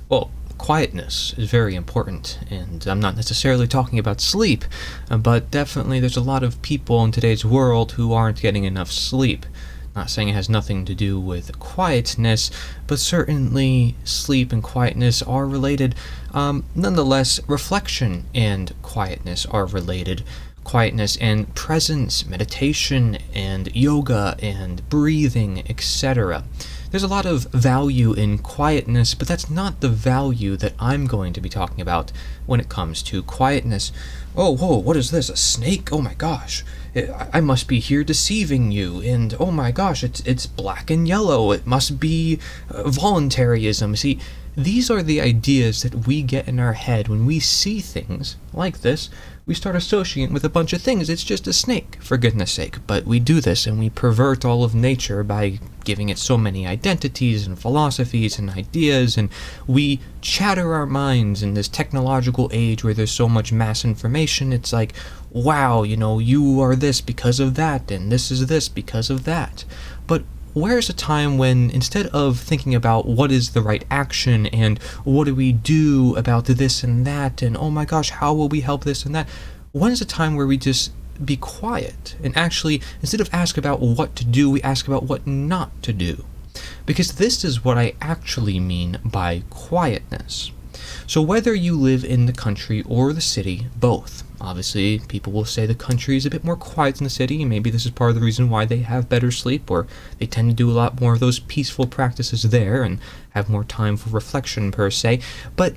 Well, quietness is very important, and I'm not necessarily talking about sleep, but definitely there's a lot of people in today's world who aren't getting enough sleep. Not saying it has nothing to do with quietness, but certainly sleep and quietness are related. Nonetheless, reflection and quietness are related. Quietness and presence, meditation and yoga and breathing, etc. There's a lot of value in quietness, but that's not the value that I'm going to be talking about when it comes to quietness. Oh, whoa, what is this? A snake? Oh my gosh. I must be here deceiving you, and oh my gosh, it's black and yellow. It must be voluntarism. See, these are the ideas that we get in our head when we see things like this. We start associating with a bunch of things. It's just a snake, for goodness sake. But we do this, and we pervert all of nature by giving it so many identities and philosophies and ideas, and we chatter our minds in this technological age where there's so much mass information. It's like, wow, you are this because of that, and this is this because of that. But where's a time when, instead of thinking about what is the right action and what do we do about this and that, and oh my gosh, how will we help this and that, when is a time where we just be quiet and actually, instead of ask about what to do, we ask about what not to do? Because this is what I actually mean by quietness. So whether you live in the country or the city, both. Obviously, people will say the country is a bit more quiet than the city, and maybe this is part of the reason why they have better sleep, or they tend to do a lot more of those peaceful practices there and have more time for reflection per se. But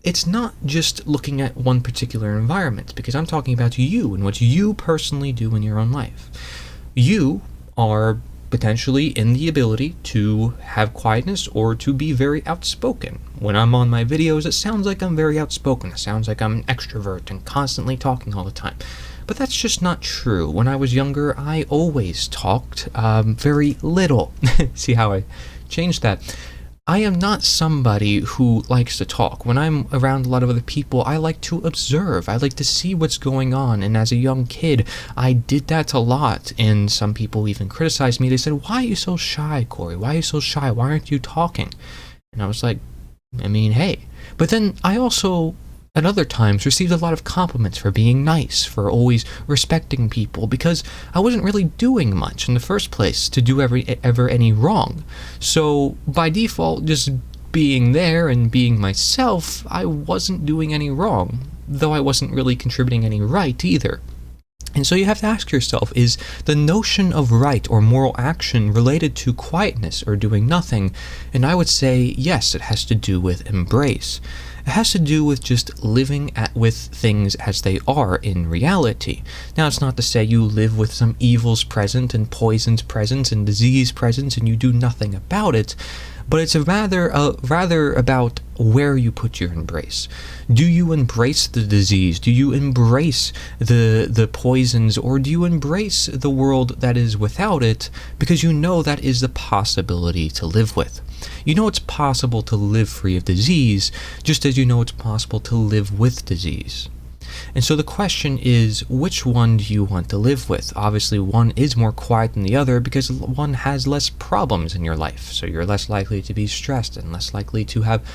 it's not just looking at one particular environment, because I'm talking about you and what you personally do in your own life. You are potentially in the ability to have quietness or to be very outspoken. When I'm on my videos, it sounds like I'm very outspoken. It sounds like I'm an extrovert and constantly talking all the time. But that's just not true. When I was younger, I always talked very little. See how I changed that? I am not somebody who likes to talk. When I'm around a lot of other people, I like to observe. I like to see what's going on. And as a young kid, I did that a lot. And some people even criticized me. They said, "Why are you so shy, Corey? Why are you so shy? Why aren't you talking?" And I was like, hey. But then I also, at other times, received a lot of compliments for being nice, for always respecting people, because I wasn't really doing much in the first place to do ever any wrong. So by default, just being there and being myself, I wasn't doing any wrong, though I wasn't really contributing any right either. And so you have to ask yourself, is the notion of right or moral action related to quietness or doing nothing? And I would say, yes, it has to do with embrace. It has to do with just living with things as they are in reality. Now, it's not to say you live with some evils present and poisons present and disease present and you do nothing about it, but it's rather about where you put your embrace. Do you embrace the disease? Do you embrace the poisons? Or do you embrace the world that is without it because you know that is the possibility to live with? You know it's possible to live free of disease, just as you know it's possible to live with disease. And so the question is, which one do you want to live with? Obviously, one is more quiet than the other because one has less problems in your life. So you're less likely to be stressed and less likely to have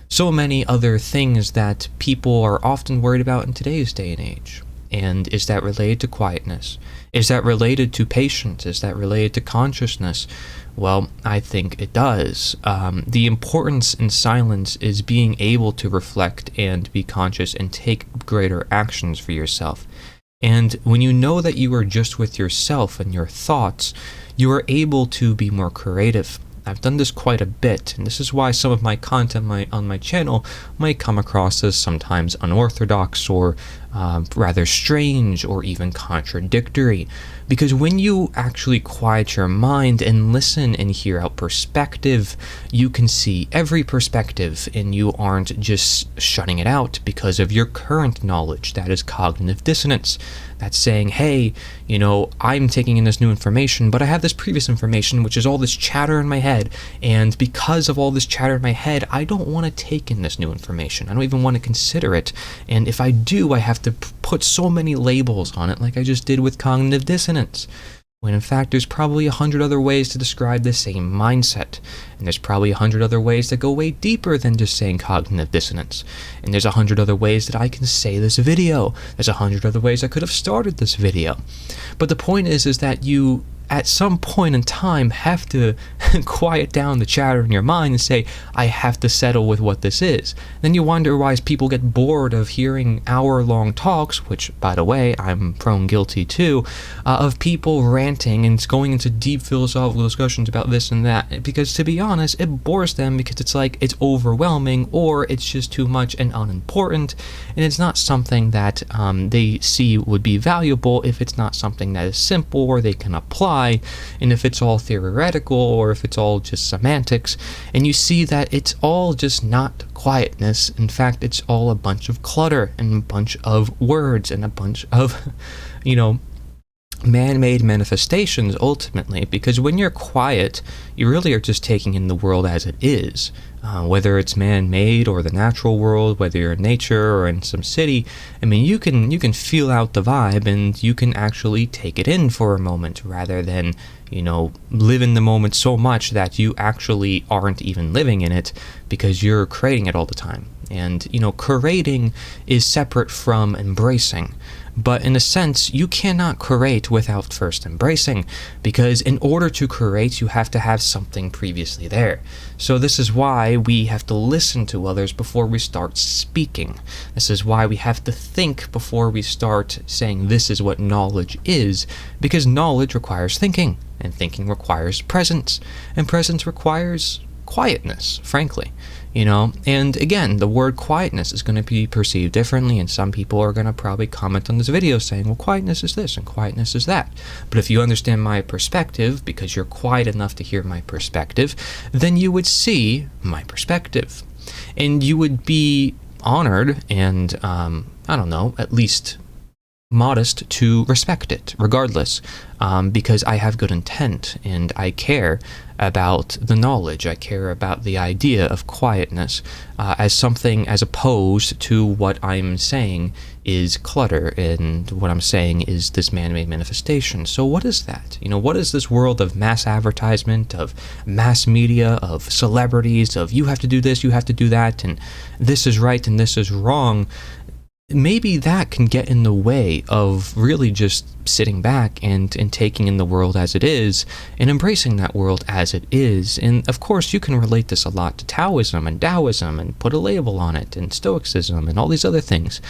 so many other things that people are often worried about in today's day and age. And is that related to quietness? Is that related to patience? Is that related to consciousness? Well, I think it does. The importance in silence is being able to reflect and be conscious and take greater actions for yourself. And when you know that you are just with yourself and your thoughts, you are able to be more creative. I've done this quite a bit, and this is why some of my content on my channel might come across as sometimes unorthodox or rather strange or even contradictory. Because when you actually quiet your mind and listen and hear out perspective, you can see every perspective and you aren't just shutting it out because of your current knowledge. That is cognitive dissonance. That's saying, hey, I'm taking in this new information, but I have this previous information, which is all this chatter in my head. And because of all this chatter in my head, I don't want to take in this new information. I don't even want to consider it. And if I do, I have to put so many labels on it like I just did with cognitive dissonance. when in fact there's probably 100 other ways to describe the same mindset, and there's probably 100 other ways that go way deeper than just saying cognitive dissonance, and there's 100 other ways that I can say this video, there's 100 other ways I could have started this video. But the point is that you, at some point in time, have to quiet down the chatter in your mind and say, I have to settle with what this is. Then you wonder why people get bored of hearing hour-long talks, which, by the way, I'm prone guilty too, of people ranting and going into deep philosophical discussions about this and that. Because, to be honest, it bores them because it's like it's overwhelming, or it's just too much and unimportant, and it's not something that they see would be valuable if it's not something that is simple or they can apply. And if it's all theoretical, or if it's all just semantics, and you see that it's all just not quietness. In fact, it's all a bunch of clutter and a bunch of words and a bunch of, man-made manifestations ultimately, because when you're quiet, you really are just taking in the world as it is, whether it's man-made or the natural world, whether you're in nature or in some city. I mean, you can feel out the vibe, and you can actually take it in for a moment, rather than live in the moment so much that you actually aren't even living in it because you're creating it all the time. And creating is separate from embracing. But in a sense, you cannot create without first embracing, because in order to create, you have to have something previously there. So this is why we have to listen to others before we start speaking. This is why we have to think before we start saying this is what knowledge is, because knowledge requires thinking, and thinking requires presence, and presence requires quietness, frankly. And again, the word quietness is going to be perceived differently, and some people are going to probably comment on this video saying, well, quietness is this and quietness is that. But if you understand my perspective, because you're quiet enough to hear my perspective, then you would see my perspective, and you would be honored and at least modest to respect it regardless, because I have good intent and I care about the knowledge. I care about the idea of quietness as something as opposed to what I'm saying is clutter, and what I'm saying is this man-made manifestation. So what is that? What is this world of mass advertisement, of mass media, of celebrities, of you have to do this, you have to do that, and this is right and this is wrong? Maybe that can get in the way of really just sitting back and taking in the world as it is and embracing that world as it is. And of course, you can relate this a lot to Taoism and Taoism and put a label on it, and Stoicism and all these other things.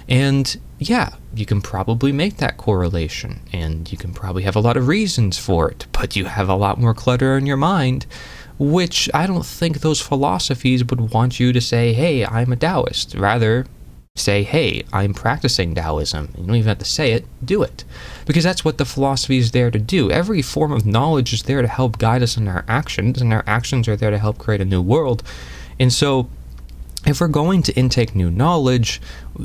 And yeah, you can probably make that correlation, and you can probably have a lot of reasons for it, but you have a lot more clutter in your mind, which I don't think those philosophies would want you to say, hey, I'm a Taoist. Rather, say, hey, I'm practicing Taoism. You don't even have to say it, do it. Because that's what the philosophy is there to do. Every form of knowledge is there to help guide us in our actions, and our actions are there to help create a new world. And so, if we're going to intake new knowledge,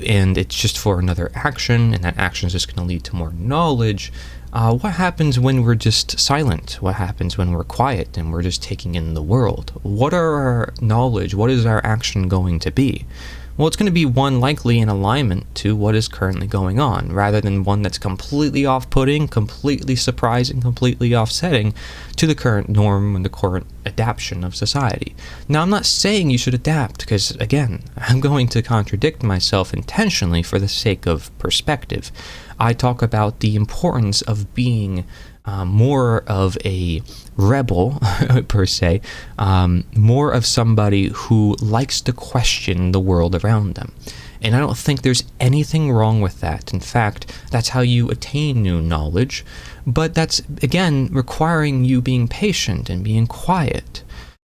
and it's just for another action, and that action is just going to lead to more knowledge, what happens when we're just silent? What happens when we're quiet and we're just taking in the world? What are our knowledge? What is our action going to be? Well, it's going to be one likely in alignment to what is currently going on, rather than one that's completely off-putting, completely surprising, completely offsetting to the current norm and the current adaptation of society. Now, I'm not saying you should adapt, because, again, I'm going to contradict myself intentionally for the sake of perspective. I talk about the importance of being more of a rebel, per se, more of somebody who likes to question the world around them. And I don't think there's anything wrong with that. In fact, that's how you attain new knowledge, but that's, again, requiring you being patient and being quiet.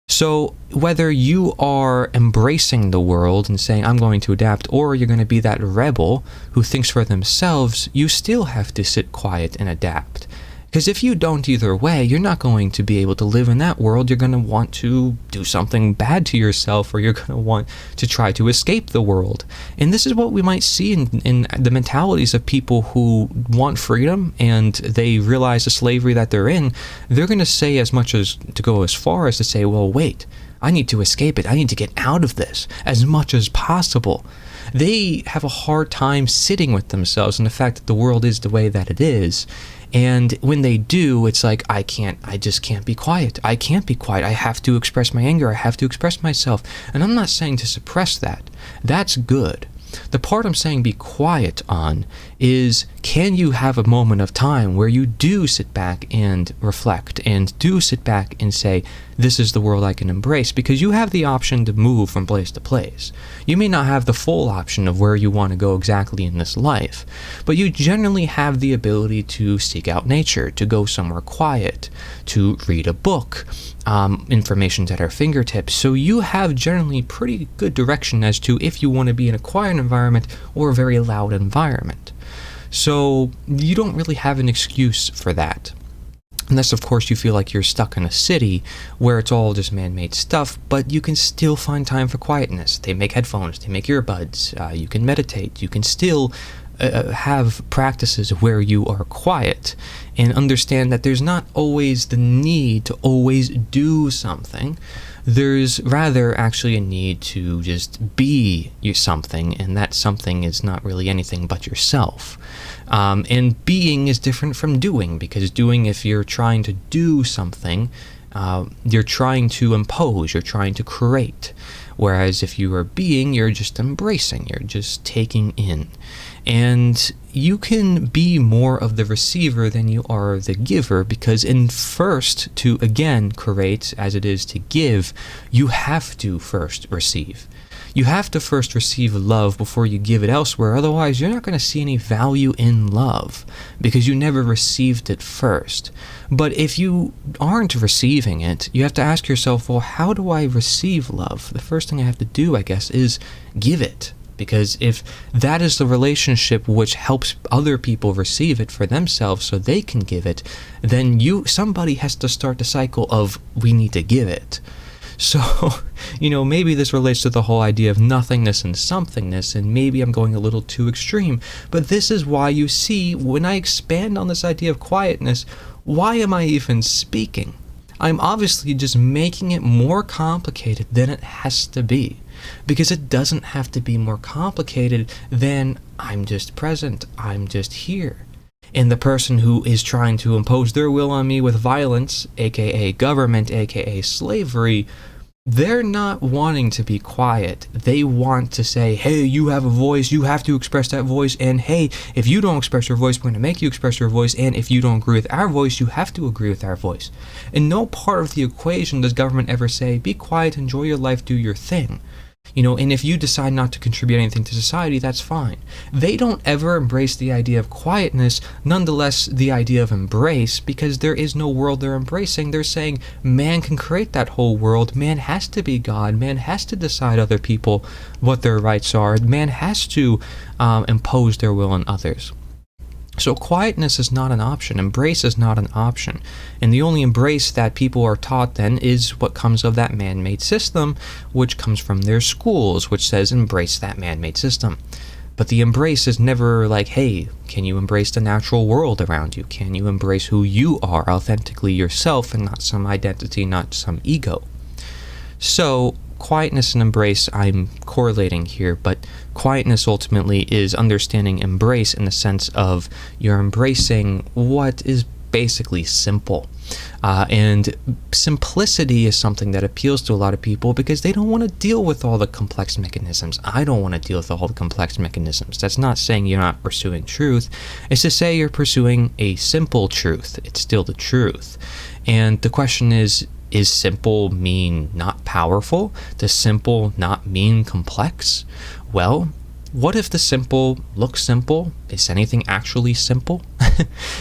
So whether you are embracing the world and saying, I'm going to adapt, or you're going to be that rebel who thinks for themselves, you still have to sit quiet and adapt. Because if you don't either way, you're not going to be able to live in that world. You're going to want to do something bad to yourself, or you're going to want to try to escape the world. And this is what we might see in the mentalities of people who want freedom and they realize the slavery that they're in. They're going to say as much as to go as far as to say, well, wait, I need to escape it. I need to get out of this as much as possible. they have a hard time sitting with themselves and the fact that the world is the way that it is. And when they do, it's like, I just can't be quiet. I can't be quiet. I have to express my anger. I have to express myself. And I'm not saying to suppress that. That's good. The part I'm saying be quiet on is, can you have a moment of time where you do sit back and reflect and do sit back and say, this is the world I can embrace? Because you have the option to move from place to place. You may not have the full option of where you want to go exactly in this life, but you generally have the ability to seek out nature, to go somewhere quiet, to read a book. Information's at our fingertips, so you have generally pretty good direction as to if you want to be in a quiet environment or a very loud environment. So you don't really have an excuse for that. Unless, of course, you feel like you're stuck in a city where it's all just man-made stuff, but you can still find time for quietness. They make headphones, they make earbuds, you can meditate, you can still have practices where you are quiet and understand that there's not always the need to always do something. There's rather actually a need to just be something, and that something is not really anything but yourself. And being is different from doing, because doing, if you're trying to do something, you're trying to impose, you're trying to create. Whereas if you are being, you're just embracing, you're just taking in. And you can be more of the receiver than you are the giver, because in first to, again, create as it is to give, you have to first receive. You have to first receive love before you give it elsewhere. Otherwise, you're not going to see any value in love because you never received it first. But if you aren't receiving it, you have to ask yourself, well, how do I receive love? The first thing I have to do, I guess, is give it. Because if that is the relationship which helps other people receive it for themselves so they can give it, then somebody has to start the cycle of, we need to give it. So, maybe this relates to the whole idea of nothingness and somethingness, and maybe I'm going a little too extreme, but this is why you see, when I expand on this idea of quietness, why am I even speaking? I'm obviously just making it more complicated than it has to be, because it doesn't have to be more complicated than I'm just present, I'm just here. And the person who is trying to impose their will on me with violence, aka government, aka slavery, they're not wanting to be quiet. They want to say, hey, you have a voice, you have to express that voice, and hey, if you don't express your voice, we're going to make you express your voice, and if you don't agree with our voice, you have to agree with our voice. In no part of the equation does government ever say, be quiet, enjoy your life, do your thing. And if you decide not to contribute anything to society, that's fine. They don't ever embrace the idea of quietness, nonetheless the idea of embrace, because there is no world they're embracing. They're saying man can create that whole world, man has to be God, man has to decide other people what their rights are, man has to impose their will on others. So quietness is not an option, embrace is not an option, and the only embrace that people are taught then is what comes of that man-made system, which comes from their schools, which says embrace that man-made system. But the embrace is never like, hey, can you embrace the natural world around you? Can you embrace who you are authentically yourself and not some identity, not some ego? So quietness and embrace, I'm correlating here, but quietness ultimately is understanding embrace in the sense of you're embracing what is basically simple. And simplicity is something that appeals to a lot of people because they don't want to deal with all the complex mechanisms. I don't want to deal with all the complex mechanisms. That's not saying you're not pursuing truth. It's to say you're pursuing a simple truth. It's still the truth. And the question is simple mean not powerful? Does simple not mean complex? Well, what if the simple looks simple? Is anything actually simple?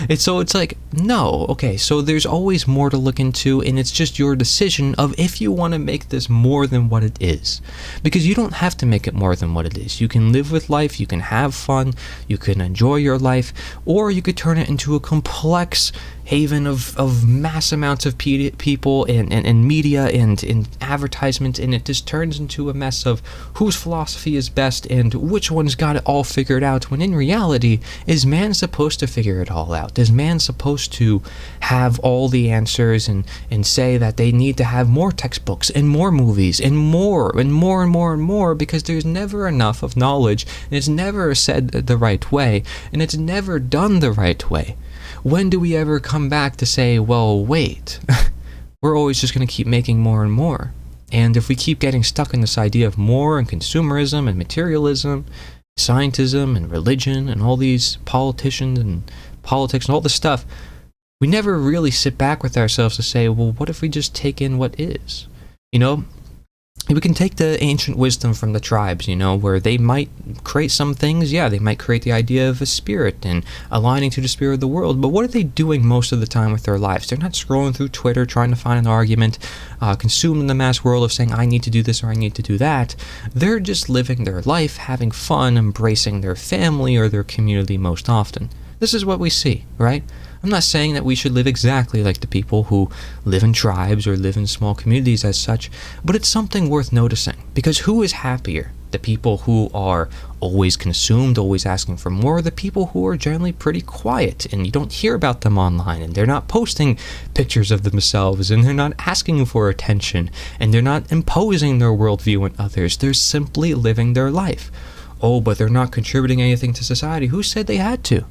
It's like, no. Okay, so there's always more to look into, and it's just your decision of if you want to make this more than what it is. Because you don't have to make it more than what it is. You can live with life, you can have fun, you can enjoy your life, or you could turn it into a complex haven of mass amounts of people and media and advertisement, and it just turns into a mess of whose philosophy is best and which one's got it all figured out, when in reality reality, is man supposed to figure it all out? Is man supposed to have all the answers and say that they need to have more textbooks and more movies and more and more and more and more, because there's never enough of knowledge, and it's never said the right way, and it's never done the right way? When do we ever come back to say, well, wait, we're always just going to keep making more and more? And if we keep getting stuck in this idea of more and consumerism and materialism, scientism and religion and all these politicians and politics and all this stuff, we never really sit back with ourselves to say, well, what if we just take in what is? You know, we can take the ancient wisdom from the tribes, you know, where they might create some things. Yeah, they might create the idea of a spirit and aligning to the spirit of the world, but what are they doing most of the time with their lives? They're not scrolling through Twitter trying to find an argument, consuming the mass world of saying, I need to do this or I need to do that. They're just living their life, having fun, embracing their family or their community most often. This is what we see, right? I'm not saying that we should live exactly like the people who live in tribes or live in small communities as such, but it's something worth noticing, because who is happier? The people who are always consumed, always asking for more, or the people who are generally pretty quiet and you don't hear about them online, and they're not posting pictures of themselves, and they're not asking for attention, and they're not imposing their worldview on others. They're simply living their life. Oh, but they're not contributing anything to society. Who said they had to?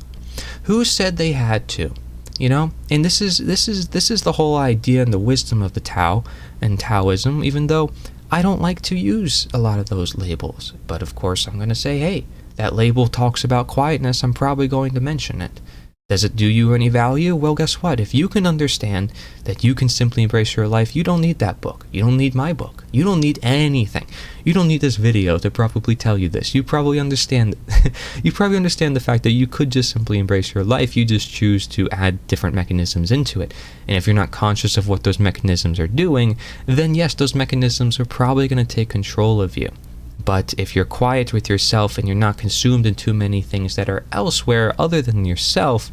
Who said they had to? You know, and this is the whole idea and the wisdom of the Tao and Taoism, even though I don't like to use a lot of those labels. But of course I'm going to say, hey, that label talks about quietness, I'm probably going to mention it. Does it do you any value? Well, guess what? If you can understand that you can simply embrace your life, you don't need that book. You don't need my book. You don't need anything. You don't need this video to probably tell you this. You probably understand you probably understand the fact that you could just simply embrace your life. You just choose to add different mechanisms into it. And if you're not conscious of what those mechanisms are doing, then yes, those mechanisms are probably going to take control of you. But if you're quiet with yourself and you're not consumed in too many things that are elsewhere other than yourself,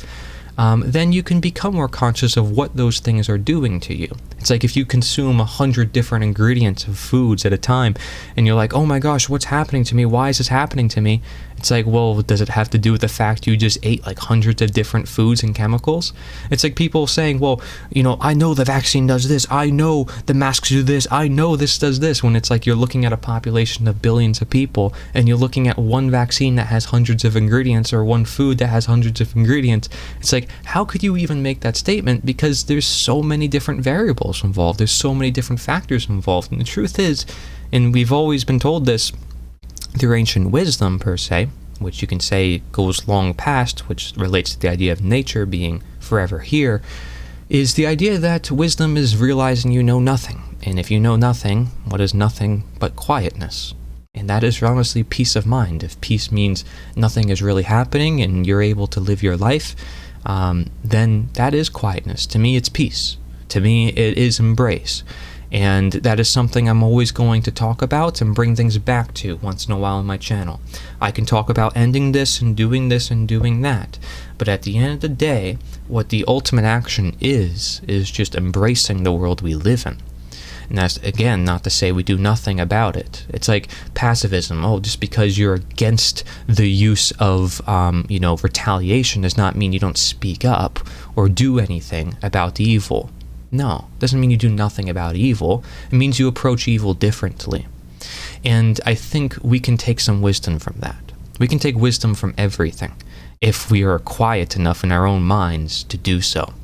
then you can become more conscious of what those things are doing to you. It's like if you consume 100 different ingredients of foods at a time, and you're like, oh my gosh, what's happening to me? Why is this happening to me? It's like, well, does it have to do with the fact you just ate like hundreds of different foods and chemicals? It's like people saying, well, you know, I know the vaccine does this, I know the masks do this, I know this does this, when it's like you're looking at a population of billions of people, and you're looking at one vaccine that has hundreds of ingredients, or one food that has hundreds of ingredients. It's like, how could you even make that statement? Because there's so many different variables involved, there's so many different factors involved, and the truth is, and we've always been told this through ancient wisdom per se, which you can say goes long past, which relates to the idea of nature being forever here, is the idea that wisdom is realizing you know nothing. And if you know nothing, what is nothing but quietness? And that is honestly peace of mind. If peace means nothing is really happening and you're able to live your life, then that is quietness. To me, it's peace. To me, it is embrace. And that is something I'm always going to talk about and bring things back to once in a while on my channel. I can talk about ending this and doing that, but at the end of the day, what the ultimate action is just embracing the world we live in. And that's, again, not to say we do nothing about it. It's like pacifism. Oh, just because you're against the use of, retaliation does not mean you don't speak up or do anything about evil. No, doesn't mean you do nothing about evil. It means you approach evil differently. And I think we can take some wisdom from that. We can take wisdom from everything if we are quiet enough in our own minds to do so.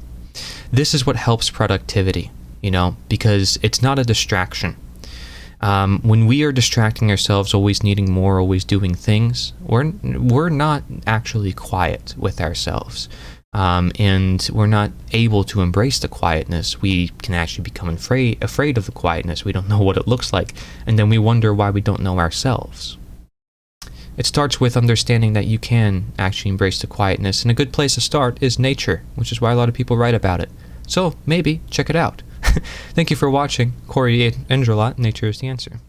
This is what helps productivity, because it's not a distraction. When we are distracting ourselves, always needing more, always doing things, we're not actually quiet with ourselves. And we're not able to embrace the quietness. We can actually become afraid of the quietness. We don't know what it looks like, and then we wonder why we don't know ourselves. It starts with understanding that you can actually embrace the quietness, and a good place to start is nature, which is why a lot of people write about it. So maybe check it out. Thank you for watching. Corey Andrelot, Nature is the Answer.